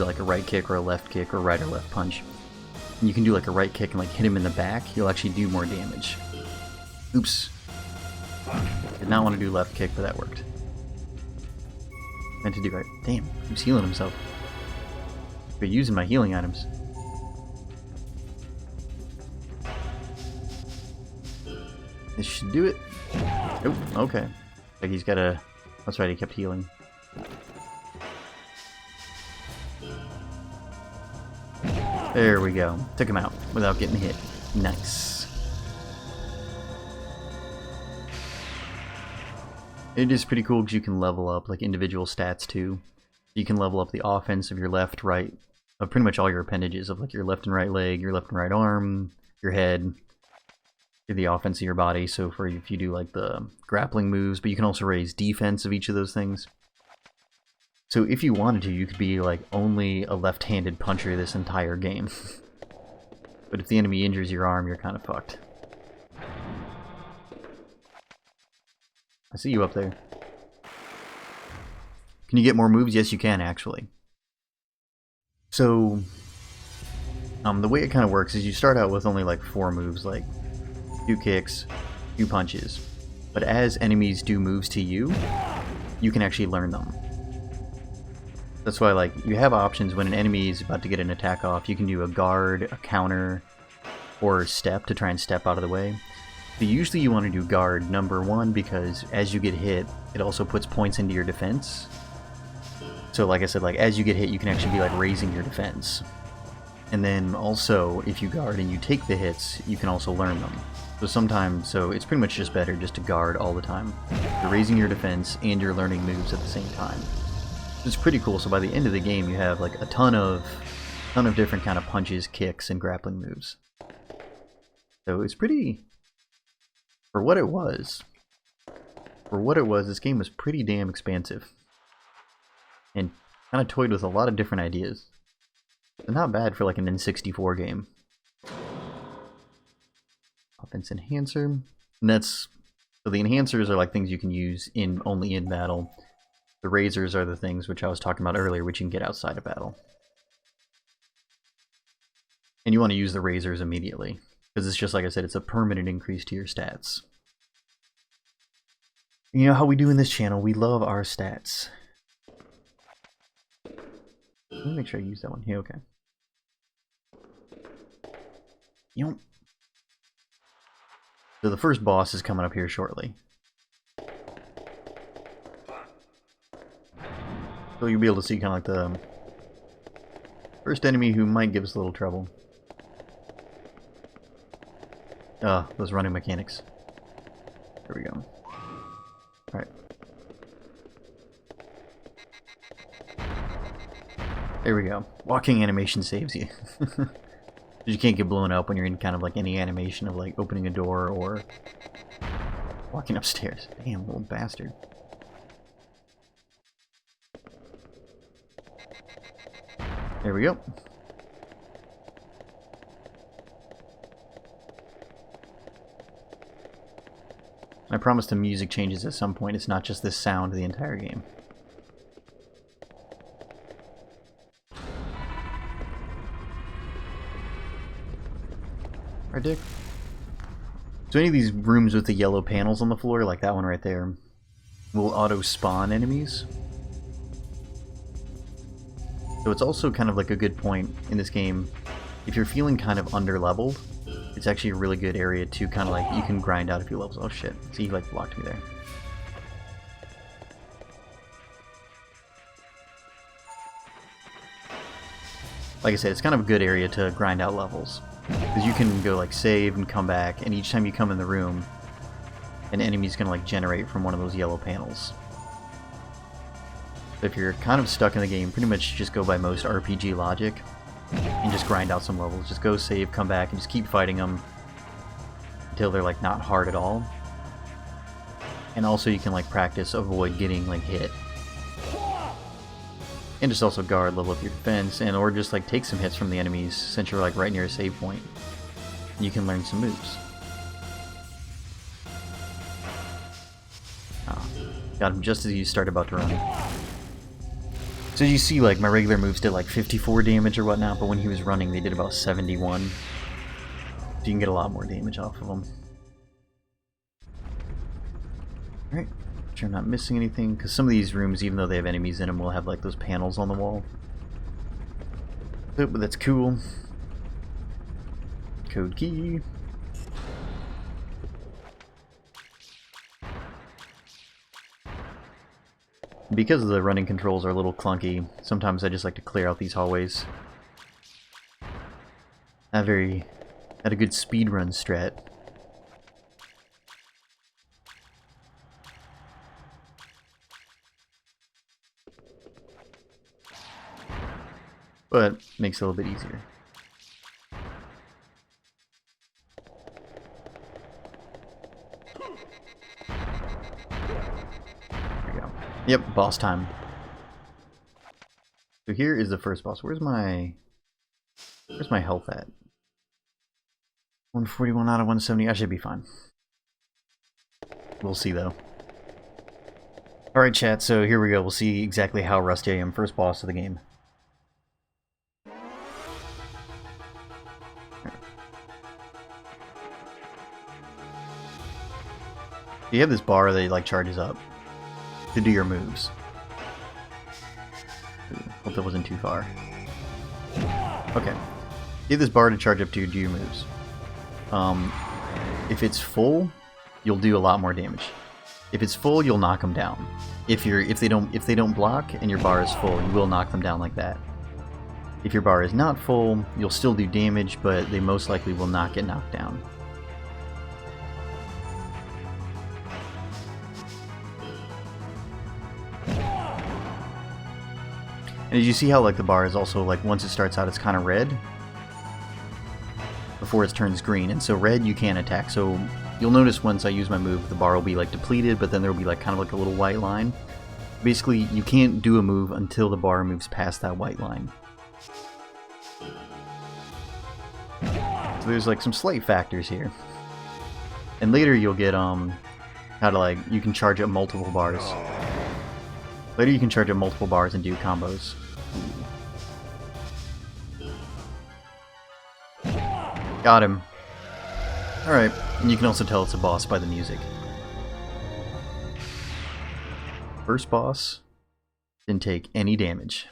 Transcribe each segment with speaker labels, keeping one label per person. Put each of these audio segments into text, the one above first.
Speaker 1: do like a right kick or a left kick or right or left punch. And you can do like a right kick and like hit him in the back, you'll actually do more damage. Oops. Did not want to do left kick, but that worked. Meant to do right. Damn, he's healing himself. But using my healing items. This should do it. Oh, okay. Like he's got a... That's right, he kept healing. There we go. Took him out without getting hit. Nice. It is pretty cool because you can level up like individual stats too. You can level up the offense of your left, right, of pretty much all your appendages of like your left and right leg, your left and right arm, your head, the offense of your body. So for if you do like the grappling moves, but you can also raise defense of each of those things. So if you wanted to, you could be like only a left-handed puncher this entire game. But if the enemy injures your arm, you're kind of fucked. I see you up there. Can you get more moves? Yes, you can, actually. So, the way it kind of works is you start out with only like 4 moves, like 2 kicks, 2 punches. But as enemies do moves to you, you can actually learn them. That's why, like, you have options when an enemy is about to get an attack off. You can do a guard, a counter, or step to try and step out of the way. But usually you want to do guard, number 1, because as you get hit, it also puts points into your defense. So like I said, like as you get hit, you can actually be like raising your defense. And then also, if you guard and you take the hits, you can also learn them. So sometimes, so it's pretty much just better just to guard all the time. You're raising your defense and you're learning moves at the same time. It's pretty cool. So by the end of the game, you have like a ton of different kind of punches, kicks, and grappling moves. So it's pretty, for what it was, this game was pretty damn expansive. And kind of toyed with a lot of different ideas. So not bad for like an N64 game. Offense enhancer. And that's, so the enhancers are like things you can use only in battle. The razors are the things which I was talking about earlier, which you can get outside of battle. And you want to use the razors immediately, because it's just like I said, it's a permanent increase to your stats. You know how we do in this channel, we love our stats. Let me make sure I use that one. Yeah, okay. So the first boss is coming up here shortly. So you'll be able to see kind of like the first enemy who might give us a little trouble. Those running mechanics. There we go. Alright. There we go. Walking animation saves you. You can't get blown up when you're in kind of like any animation of like opening a door or walking upstairs. Damn, little bastard. There we go. I promise the music changes at some point. It's not just this sound the entire game. Right, Dick? So any of these rooms with the yellow panels on the floor, like that one right there, will auto-spawn enemies. So it's also kind of like a good point in this game. If you're feeling kind of under-leveled, it's actually a really good area to kind of like, you can grind out a few levels. Oh shit, see, he like blocked me there. Like I said, it's kind of a good area to grind out levels. Because you can go like save and come back, and each time you come in the room, an enemy's gonna like generate from one of those yellow panels. So if you're kind of stuck in the game, pretty much just go by most RPG logic and just grind out some levels. Just go save, come back, and just keep fighting them until they're like not hard at all. And also you can like practice avoid getting like hit. And just also guard, level up your defense, and or just like take some hits from the enemies since you're like right near a save point. And you can learn some moves. Got him just as you start about to run. So you see, like, my regular moves did like 54 damage or whatnot, but when he was running, they did about 71. So you can get a lot more damage off of them. Alright, sure I'm not missing anything, because some of these rooms, even though they have enemies in them, will have like those panels on the wall. But that's cool. Code key. Because the running controls are a little clunky, sometimes I just like to clear out these hallways. Had a good speedrun strat. But makes it a little bit easier. There we go. Yep, boss time. So here is the first boss. Where's my health at? 141 out of 170. I should be fine. We'll see though. Alright chat, so here we go. We'll see exactly how rusty I am. First boss of the game. You have this bar that like charges up to do your moves. Hope that wasn't too far. Okay. You have this bar to charge up to do your moves. If it's full, you'll do a lot more damage. If it's full, you'll knock them down. If they don't block and your bar is full, you will knock them down like that. If your bar is not full, you'll still do damage, but they most likely will not get knocked down. And as you see how like the bar is also like once it starts out it's kind of red before it turns green, and so red you can't attack. So you'll notice once I use my move the bar will be like depleted, but then there will be like kind of like a little white line. Basically you can't do a move until the bar moves past that white line. So there's like some slight factors here. And later you'll get how to like you can charge up multiple bars. Later you can charge up multiple bars and do combos. Got him. Alright, and you can also tell it's a boss by the music. First boss didn't take any damage.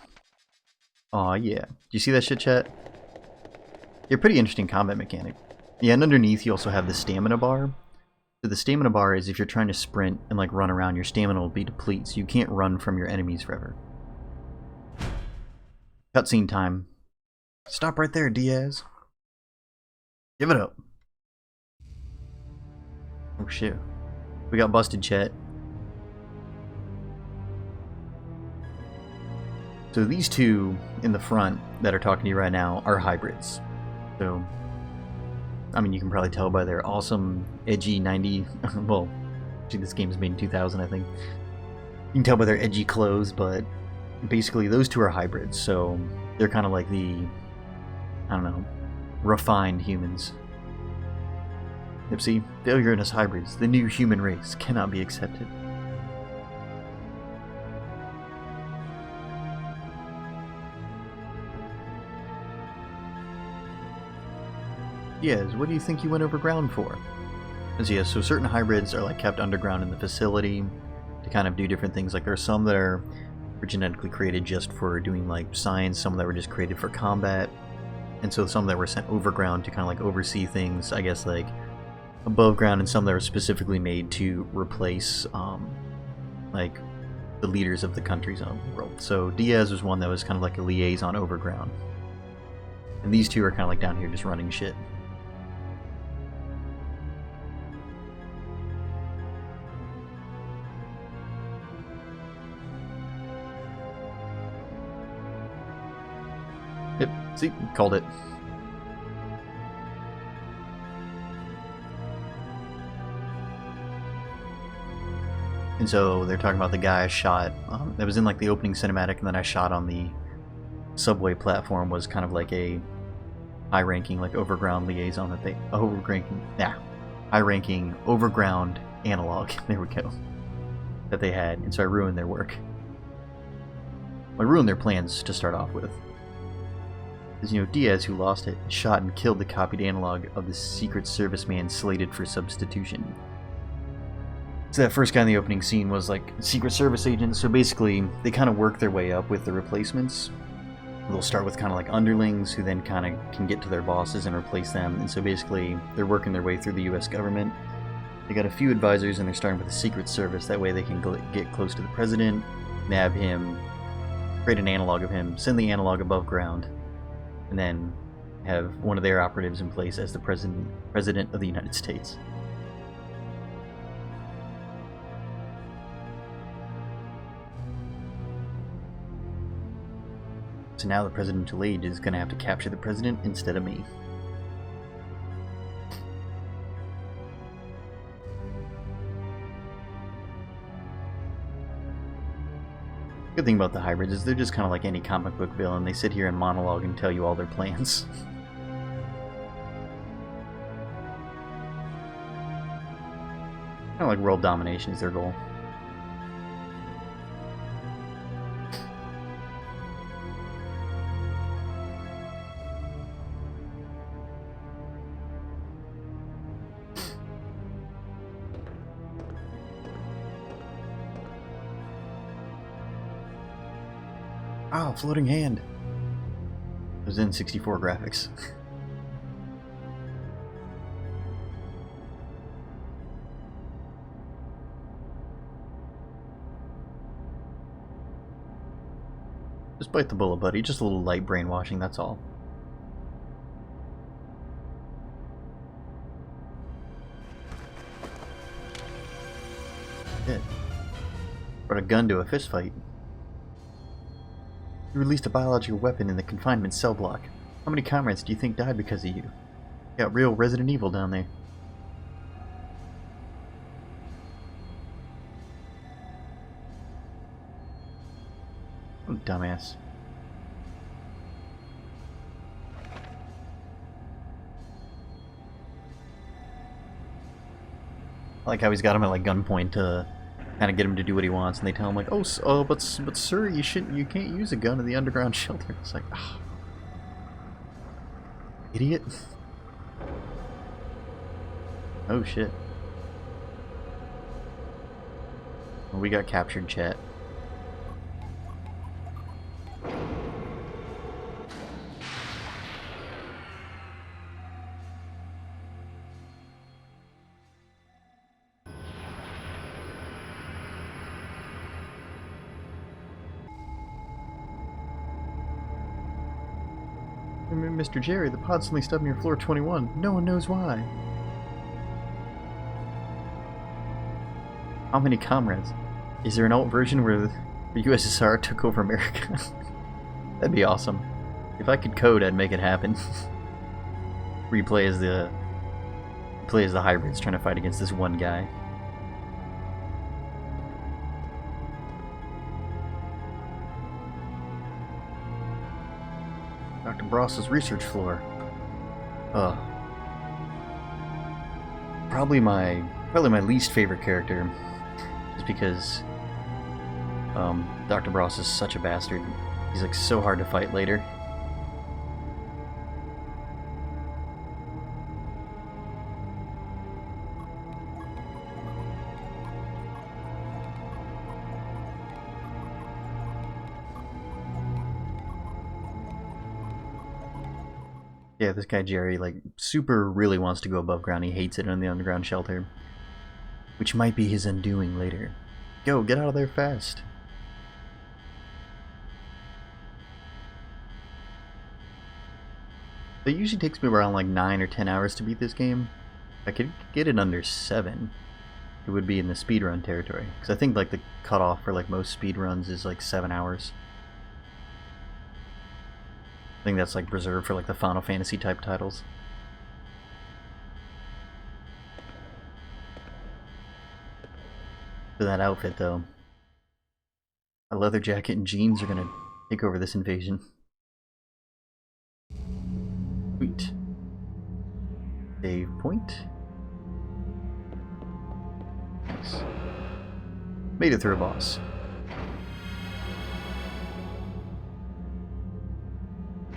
Speaker 1: Aw, yeah. Do you see that shit, chat? Yeah, pretty interesting combat mechanic. Yeah, and underneath you also have the stamina bar. So the stamina bar is if you're trying to sprint and like run around, your stamina will be depleted, so you can't run from your enemies forever. Cutscene time. Stop right there, Diaz. Give it up. Oh shit. We got busted, chat. So these two in the front that are talking to you right now are hybrids. So, I mean, you can probably tell by their awesome, edgy 90... well, actually this game is made in 2000, I think. You can tell by their edgy clothes, but basically those two are hybrids, so they're kind of like the, I don't know, refined humans. Yep, see? Failure in us hybrids. The new human race cannot be accepted. Yes, what do you think you went overground for? So yeah, so certain hybrids are like kept underground in the facility to kind of do different things. Like there are some that were genetically created just for doing like science, some that were just created for combat, and so some that were sent overground to kind of like oversee things, I guess, like above ground, and some that were specifically made to replace like the leaders of the countries on the world. So Diaz was one that was kind of like a liaison overground, and these two are kind of like down here just running shit. Yep, see, called it. And so they're talking about the guy I shot that was in like the opening cinematic, and then I shot on the subway platform was kind of like a high-ranking like overground liaison that they high-ranking overground analog. There we go. That they had, and so I ruined their work. ruined their plans to start off with. Because, you know, Diaz, who lost it, shot and killed the copied analog of the Secret Service man slated for substitution. So that first guy in the opening scene was like Secret Service agent, so basically they kind of work their way up with the replacements. They'll start with kind of like underlings who then kind of can get to their bosses and replace them, and so basically they're working their way through the US government. They got a few advisors and they're starting with the Secret Service, that way they can get close to the president, nab him, create an analog of him, send the analog above ground, and then have one of their operatives in place as the president of the United States. So now the presidential age is going to have to capture the president instead of me. Good thing about the hybrids is they're just kind of like any comic book villain. They sit here and monologue and tell you all their plans. Kind of like world domination is their goal. Oh, floating hand. It was in 64 graphics. Just bite the bullet, buddy. Just a little light brainwashing, that's all. Shit. Brought a gun to a fist fight. You released a biological weapon in the confinement cell block. How many comrades do you think died because of you? You got real Resident Evil down there. Oh, dumbass. I like how he's got him at like gunpoint to kind of get him to do what he wants, and they tell him like, "Oh, but sir, you can't use a gun in the underground shelter." It's like, oh, idiot. Oh shit. Well, we got captured, chat. Mr. Jerry, the pod suddenly stubbed near floor 21. No one knows why. How many comrades? Is there an alt version where the USSR took over America? That'd be awesome. If I could code, I'd make it happen. Replay as the hybrids trying to fight against this one guy. Dr. Bross's research floor. Probably my least favorite character, just because Dr. Bross is such a bastard. He's like so hard to fight later. Yeah, this guy Jerry, like, super really wants to go above ground. He hates it in the underground shelter. Which might be his undoing later. Go, get out of there fast. It usually takes me around like 9 or 10 hours to beat this game. If I could get it under 7, it would be in the speedrun territory. Because I think like the cutoff for like most speedruns is like 7 hours. I think that's like reserved for like the Final Fantasy type titles. For that outfit though, a leather jacket and jeans are gonna take over this invasion. Sweet. Save point. Nice. Made it through a boss.